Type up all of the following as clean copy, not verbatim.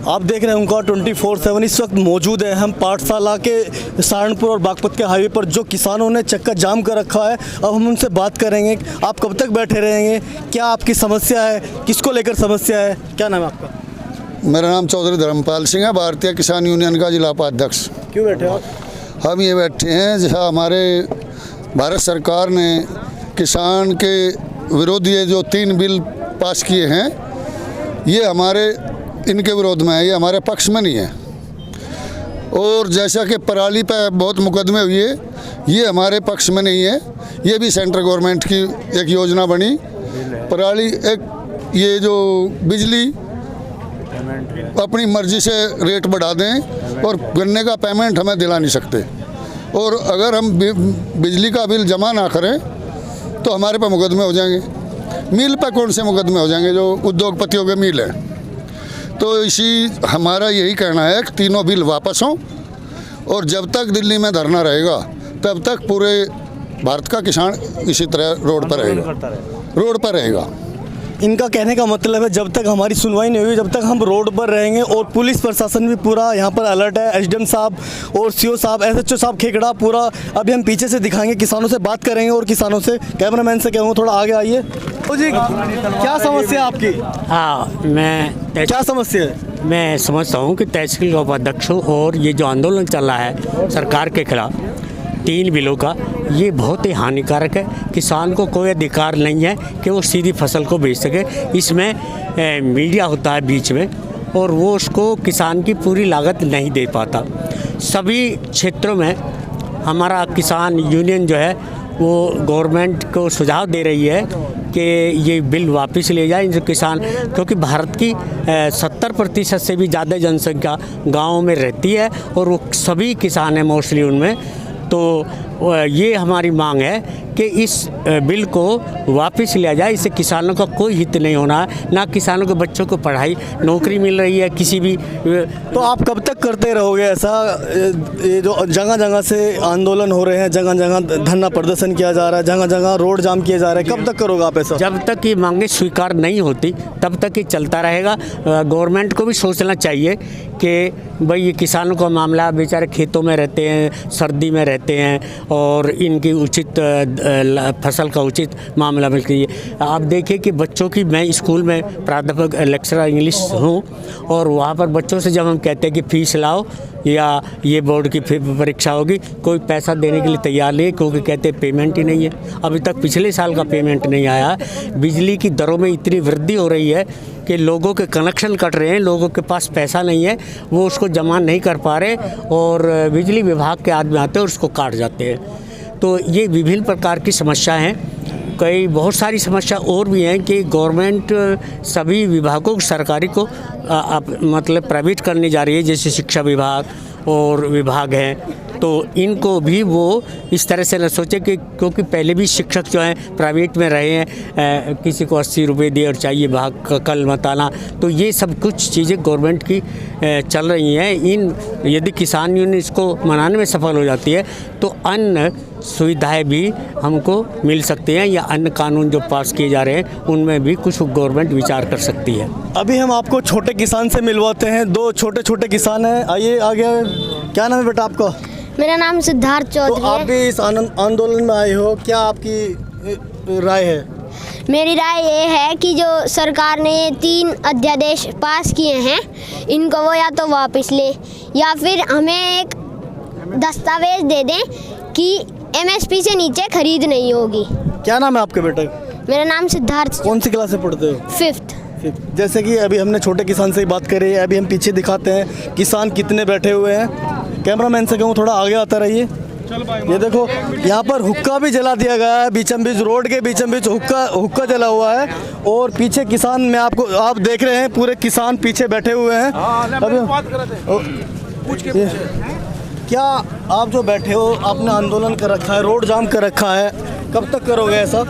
आप देख रहे हैं उनका 24/7 इस वक्त मौजूद है। हम पाठशाला के सहारनपुर और बागपत के हाईवे पर जो किसानों ने चक्का जाम कर रखा है, अब हम उनसे बात करेंगे। आप कब तक बैठे रहेंगे, क्या आपकी समस्या है, किसको लेकर समस्या है, क्या नाम है आपका? मेरा नाम चौधरी धर्मपाल सिंह है, भारतीय किसान यूनियन का जिला उपाध्यक्ष। क्यों बैठे आप? हम ये बैठे हैं जहाँ हमारे भारत सरकार ने किसान के विरोधी ये जो 3 बिल पास किए हैं, ये हमारे इनके विरोध में है, ये हमारे पक्ष में नहीं है। और जैसा कि पराली पे बहुत मुकदमे हुए, ये हमारे पक्ष में नहीं है। ये भी सेंट्रल गवर्नमेंट की एक योजना बनी, पराली एक ये जो बिजली अपनी मर्जी से रेट बढ़ा दें और गन्ने का पेमेंट हमें दिला नहीं सकते। और अगर हम बिजली का बिल जमा ना करें तो हमारे पे मुकदमे हो जाएंगे। मिल पे कौन से मुकदमे हो जाएंगे, जो उद्योगपतियों के मिल है। तो इसी हमारा यही कहना है कि तीनों बिल वापस हों, और जब तक दिल्ली में धरना रहेगा तब तक पूरे भारत का किसान इसी तरह रोड पर रहेगा। इनका कहने का मतलब है जब तक हमारी सुनवाई नहीं होगी, जब तक हम रोड पर रहेंगे। और पुलिस प्रशासन भी पूरा यहाँ पर अलर्ट है। एसडीएम साहब और सीओ साहब, एसएचओ साहब खेकड़ा पूरा। अभी हम पीछे से दिखाएंगे, किसानों से बात करेंगे और किसानों से, कैमरामैन से कहूँगा थोड़ा आगे आइए। तो जी क्या समस्या है आपकी? हाँ, क्या समस्या है? मैं समझता हूँ कि तहसील का उपाध्यक्ष हूँ, और ये जो आंदोलन चल रहा है सरकार के खिलाफ 3 बिलों का, ये बहुत ही हानिकारक है। किसान को कोई अधिकार नहीं है कि वो सीधी फसल को बेच सके। इसमें मीडिया होता है बीच में, और वो उसको किसान की पूरी लागत नहीं दे पाता। सभी क्षेत्रों में हमारा किसान यूनियन जो है वो गवर्नमेंट को सुझाव दे रही है कि ये बिल वापस ले जाए। जो किसान, क्योंकि भारत की 70% से भी ज़्यादा जनसंख्या गाँव में रहती है, और वो सभी किसान हैं मोस्टली उनमें। तो ये हमारी मांग है कि इस बिल को वापस लिया जाए। इससे किसानों का कोई हित नहीं होना है, ना किसानों के बच्चों को पढ़ाई नौकरी मिल रही है किसी भी। तो आप कब तक करते रहोगे ऐसा? ये जो जगह जगह से आंदोलन हो रहे हैं, जगह जगह धरना प्रदर्शन किया जा रहा है, जगह जगह रोड जाम किए जा रहे हैं, कब तक करोगे आप ऐसा? जब तक ये मांगें स्वीकार नहीं होती तब तक ये चलता रहेगा। गवर्नमेंट को भी सोचना चाहिए कि भाई ये किसानों का मामला, बेचारे खेतों में रहते हैं, सर्दी में रहते हैं, और इनकी उचित फसल का उचित मामला मिलती है। आप देखिए कि बच्चों की, मैं स्कूल में प्राध्यापक लेक्चरर इंग्लिश हूँ, और वहाँ पर बच्चों से जब हम कहते हैं कि फ़ीस लाओ या ये बोर्ड की परीक्षा होगी, कोई पैसा देने के लिए तैयार नहीं है, क्योंकि कहते हैं पेमेंट ही नहीं है। अभी तक पिछले साल का पेमेंट नहीं आया। बिजली की दरों में इतनी वृद्धि हो रही है कि लोगों के कनेक्शन कट रहे हैं, लोगों के पास पैसा नहीं है, वो उसको जमा नहीं कर पा रहे, और बिजली विभाग के आदमी आते हैं और उसको काट जाते हैं। तो ये विभिन्न प्रकार की समस्या हैं। कई बहुत सारी समस्या और भी हैं कि गवर्नमेंट सभी विभागों को, सरकारी को मतलब प्राइवेट करने जा रही है, जैसे शिक्षा विभाग और विभाग हैं। तो इनको भी वो इस तरह से न सोचे कि, क्योंकि पहले भी शिक्षक जो हैं प्राइवेट में रहे हैं, किसी को 80 रुपये दिए और चाहिए भाग कल मत आना। तो ये सब कुछ चीज़ें गवर्नमेंट की चल रही हैं। यदि किसान यूनियन इसको मनाने में सफल हो जाती है तो अन्य सुविधाएं भी हमको मिल सकती हैं, या अन्य कानून जो पास किए जा रहे हैं उनमें भी कुछ गवर्नमेंट विचार कर सकती है। अभी हम आपको छोटे किसान से मिलवाते हैं। 2 छोटे किसान हैं, आइए आगे। क्या नाम है बेटा आपका? मेरा नाम सिद्धार्थ चौधरी है। आप भी इस आंदोलन में आए हो, क्या आपकी राय है? मेरी राय ये है कि जो सरकार ने ये 3 अध्यादेश पास किए हैं, इनको वो या तो वापस ले, या फिर हमें एक दस्तावेज दे दें कि MSP से नीचे खरीद नहीं होगी। क्या नाम है आपके बेटे? मेरा नाम सिद्धार्थ। कौन सी क्लास से पढ़ते हो? 5th। जैसे कि अभी हमने छोटे किसान से ही बात करी है, अभी हम पीछे दिखाते हैं किसान कितने बैठे हुए हैं। कैमरामैन से कहूँ थोड़ा आगे आता रहिए। ये देखो, यहाँ पर हुक्का भी जला दिया गया है, बीचम बीच रोड के बीचम बीच हुक्का जला हुआ है। और पीछे किसान में आप देख रहे हैं, पूरे किसान पीछे बैठे हुए हैं। क्या आप जो बैठे हो, आपने आंदोलन कर रखा है, रोड जाम कर रखा है, कब तक करोगे ऐसा?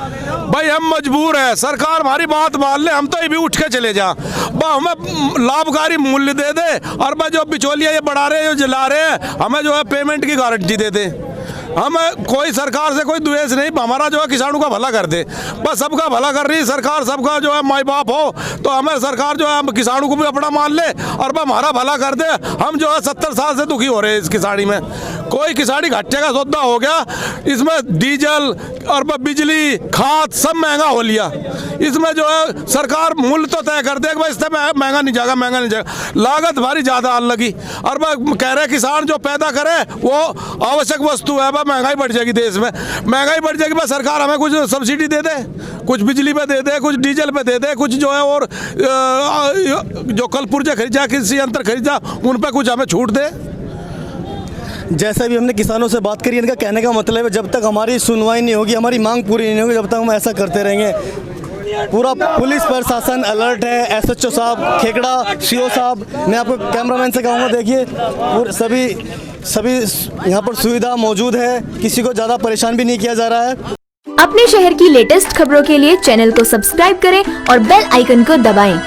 भाई हम मजबूर है, सरकार हमारी बात मान ले, हम तो ये भी उठ के चले जा। हमें लाभकारी मूल्य दे दे, और मैं जो बिचौलिया ये बढ़ा रहे हैं, जो जला रहे हैं, हमें जो है पेमेंट की गारंटी दे दे। हम कोई सरकार से कोई द्वेष नहीं, हमारा जो है किसानों का भला कर दे, बस सबका भला कर रही सरकार, सबका जो है माई बाप हो, तो हमें सरकार जो है किसानों को भी अपना मान ले और बस हमारा भला कर दे। हम जो है 70 साल से दुखी हो रहे हैं इस किसानी में। कोई किसानी घाटे का सौदा हो गया, इसमें डीजल और बिजली खाद सब महंगा हो लिया। इसमें जो है सरकार मूल्य तो तय कर दे कि भाई इससे महंगा नहीं जाएगा, महंगा नहीं जाएगा, लागत भारी ज़्यादा लगी। और वह कह रहे किसान जो पैदा करे वो आवश्यक वस्तु है, वह महंगाई बढ़ जाएगी, देश में महंगाई बढ़ जाएगी, बस सरकार हमें कुछ सब्सिडी दे दे, कुछ बिजली पे दे दे, कुछ डीजल पे दे दे, कुछ जो है और जो कल पुर्जे खरीदा, किसी यंत्र खरीदा, उन पर कुछ हमें छूट दे। जैसा भी हमने किसानों से बात करी, इनका कहने का मतलब है जब तक हमारी सुनवाई नहीं होगी, हमारी मांग पूरी नहीं होगी, जब तक हम ऐसा करते रहेंगे। पूरा पुलिस प्रशासन अलर्ट है, SHO साहब, खेकड़ा CO साहब, मैं आपको कैमरामैन से कहूँगा देखिए सभी यहाँ पर सुविधा मौजूद है, किसी को ज़्यादा परेशान भी नहीं किया जा रहा है। अपने शहर की लेटेस्ट खबरों के लिए चैनल को सब्सक्राइब करें और बेल आइकन को दबाएं।